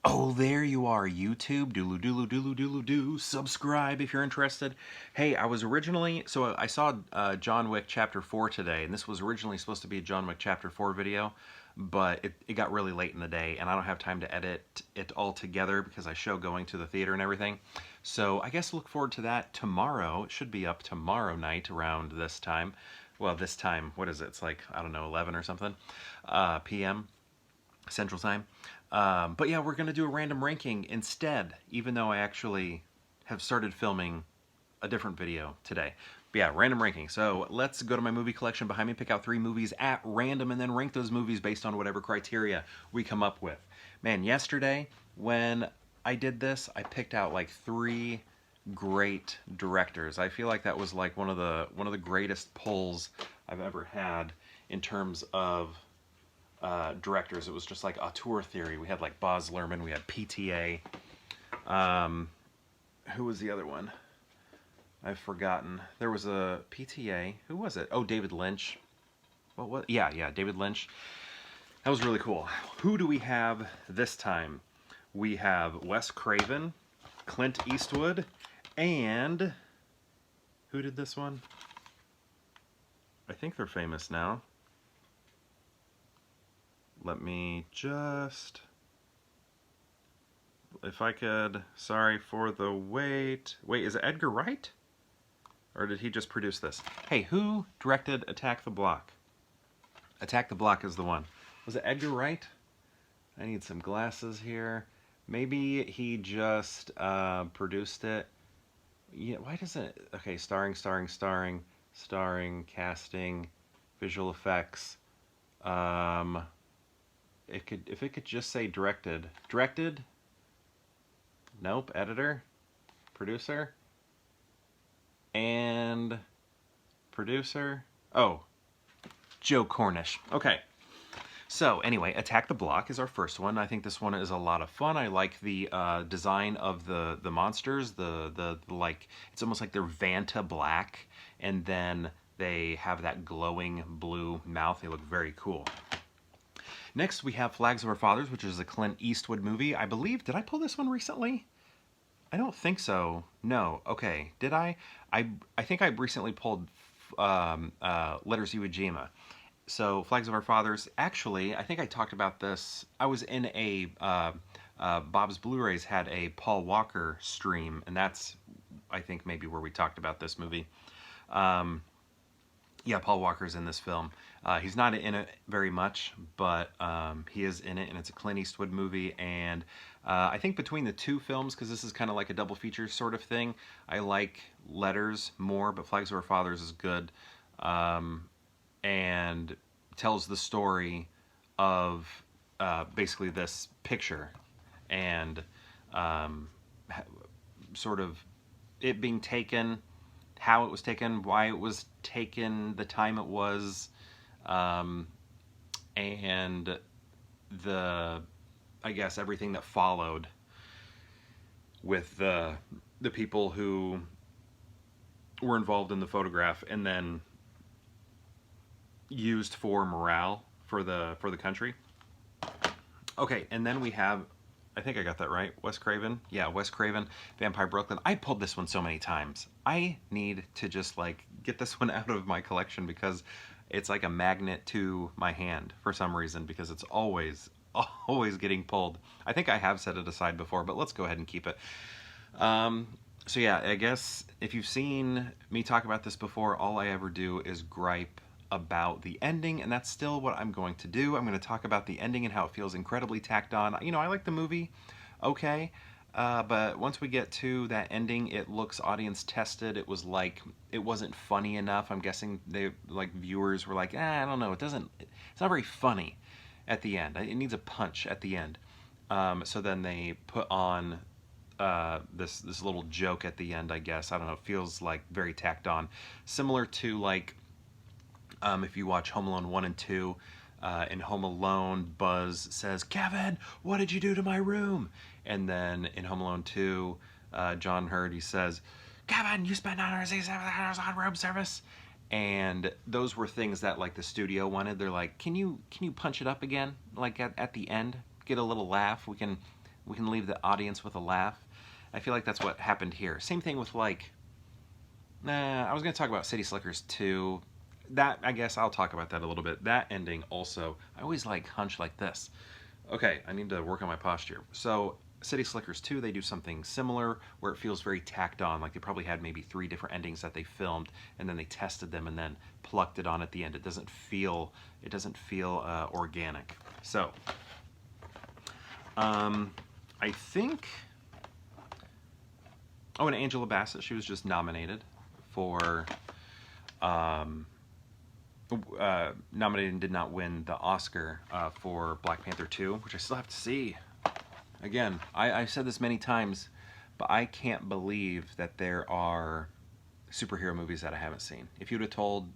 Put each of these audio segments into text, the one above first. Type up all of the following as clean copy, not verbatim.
Oh, there you are, YouTube. Doodle doodle doodle doodle doo. Subscribe if you're interested. Hey, I saw John Wick Chapter 4 today, and this was originally supposed to be a John Wick Chapter 4 video, but it got really late in the day, and I don't have time to edit it all together because I show going to the theater and everything. So I guess look forward to that tomorrow. It should be up tomorrow night around this time. Well, this time, what is it? It's like, I don't know, 11 or something p.m. Central Time. But yeah, we're going to do a random ranking instead, even though I actually have started filming a different video today. But yeah, random ranking. So let's go to my movie collection behind me, pick out 3 movies at random, and then rank those movies based on whatever criteria we come up with. Man, yesterday when I did this, I picked out like 3 great directors. I feel like that was like one of the greatest pulls I've ever had in terms of directors. It was just like auteur theory. We had like Baz Luhrmann, we had PTA. Who was the other one? I've forgotten. There was a PTA. Who was it? Oh, David Lynch. What? Yeah, David Lynch. That was really cool. Who do we have this time? We have Wes Craven, Clint Eastwood, and who did this one? I think they're famous now. Let me just, if I could, sorry for the wait. Wait, is it Edgar Wright? Or did he just produce this? Hey, who directed Attack the Block? Attack the Block is the one. Was it Edgar Wright? I need some glasses here. Maybe he just produced it. Yeah, why doesn't it? Okay, starring, casting, visual effects. If it could just say directed. Directed? Nope. Editor? Producer? And producer? Oh, Joe Cornish. Okay. So anyway, Attack the Block is our first one. I think this one is a lot of fun. I like the design of the monsters. The like, it's almost like they're Vanta black, and then they have that glowing blue mouth. They look very cool. Next, we have Flags of Our Fathers, which is a Clint Eastwood movie. I believe, did I pull this one recently? I don't think so. No. Okay. Did I? I think I recently pulled Letters Iwo Jima. So, Flags of Our Fathers, actually, I think I talked about this. I was in a, Bob's Blu-rays had a Paul Walker stream, and that's, I think, maybe where we talked about this movie. Yeah, Paul Walker's in this film. He's not in it very much, but he is in it, and it's a Clint Eastwood movie. And I think between the 2 films, because this is kind of like a double feature sort of thing, I like Letters more, but Flags of Our Fathers is good. And tells the story of basically this picture and sort of it being taken, how it was taken, why it was taken, the time it was, and I guess everything that followed with the people who were involved in the photograph and then used for morale for the country. Okay, and then we have, I think I got that right, Wes Craven. Yeah, Wes Craven, Vampire Brooklyn. I pulled this one so many times. I need to just like get this one out of my collection because it's like a magnet to my hand for some reason, because it's always getting pulled. I think I have set it aside before, but let's go ahead and keep it. So yeah, I guess if you've seen me talk about this before, all I ever do is gripe about the ending, and that's still what I'm going to do. I'm going to talk about the ending and how it feels incredibly tacked on. You know, I like the movie, okay, but once we get to that ending, it looks audience tested. It was like, it wasn't funny enough. I'm guessing they, like, viewers were like, I don't know, it's not very funny at the end. It needs a punch at the end. So then they put on this little joke at the end, I guess. I don't know, it feels like very tacked on. Similar to like, if you watch Home Alone 1 and 2, in Home Alone, Buzz says, "Kevin, what did you do to my room?" And then in Home Alone 2, John Hurt, he says, "Kevin, you spent $967 on room service." And those were things that like the studio wanted. They're like, can you punch it up again? Like at the end, get a little laugh. We can We can leave the audience with a laugh. I feel like that's what happened here. Same thing with like, I was going to talk about City Slickers 2. That, I guess I'll talk about that a little bit. That ending also, I always like hunch like this. Okay, I need to work on my posture. So City Slickers 2, they do something similar where it feels very tacked on. Like they probably had maybe 3 different endings that they filmed and then they tested them and then plucked it on at the end. It doesn't feel organic. So I think, oh, and Angela Bassett, she was just nominated for nominated and did not win the Oscar for Black Panther 2, which I still have to see. Again, I've said this many times, but I can't believe that there are superhero movies that I haven't seen. If you'd have told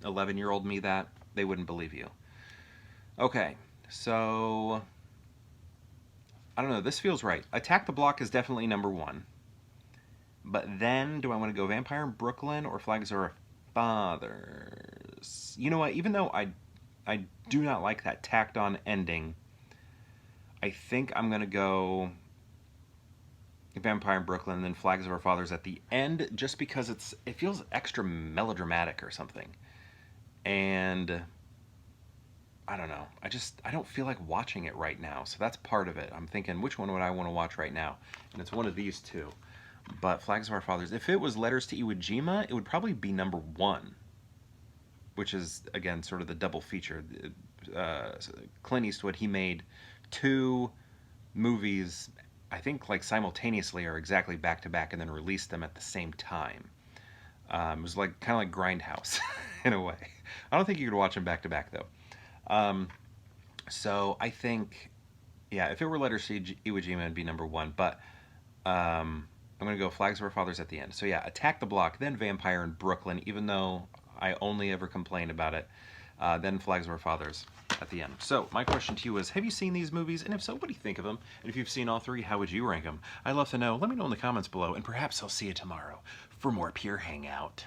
11-year-old me that, they wouldn't believe you. Okay, so I don't know, this feels right. Attack the Block is definitely number 1. But then, do I want to go Vampire in Brooklyn or Flags of Our Fathers? You know what, even though I do not like that tacked on ending, I think I'm going to go Vampire in Brooklyn and then Flags of Our Fathers at the end, just because it feels extra melodramatic or something. And I don't know. I don't feel like watching it right now. So that's part of it. I'm thinking, which one would I want to watch right now? And it's one of these two. But Flags of Our Fathers, if it was Letters to Iwo Jima, it would probably be number 1. Which is, again, sort of the double feature. Clint Eastwood, he made 2 movies, I think like simultaneously or exactly back to back, and then released them at the same time. It was like kind of like Grindhouse in a way. I don't think you could watch them back to back though. So I think, yeah, if it were Letters to Iwo Jima, it'd be number 1. But I'm gonna go Flags of Our Fathers at the end. So yeah, Attack the Block, then Vampire in Brooklyn, even though I only ever complain about it. Then Flags of Our Fathers at the end. So my question to you is, have you seen these movies? And if so, what do you think of them? And if you've seen all 3, how would you rank them? I'd love to know. Let me know in the comments below, and perhaps I'll see you tomorrow for more Pure Hangout.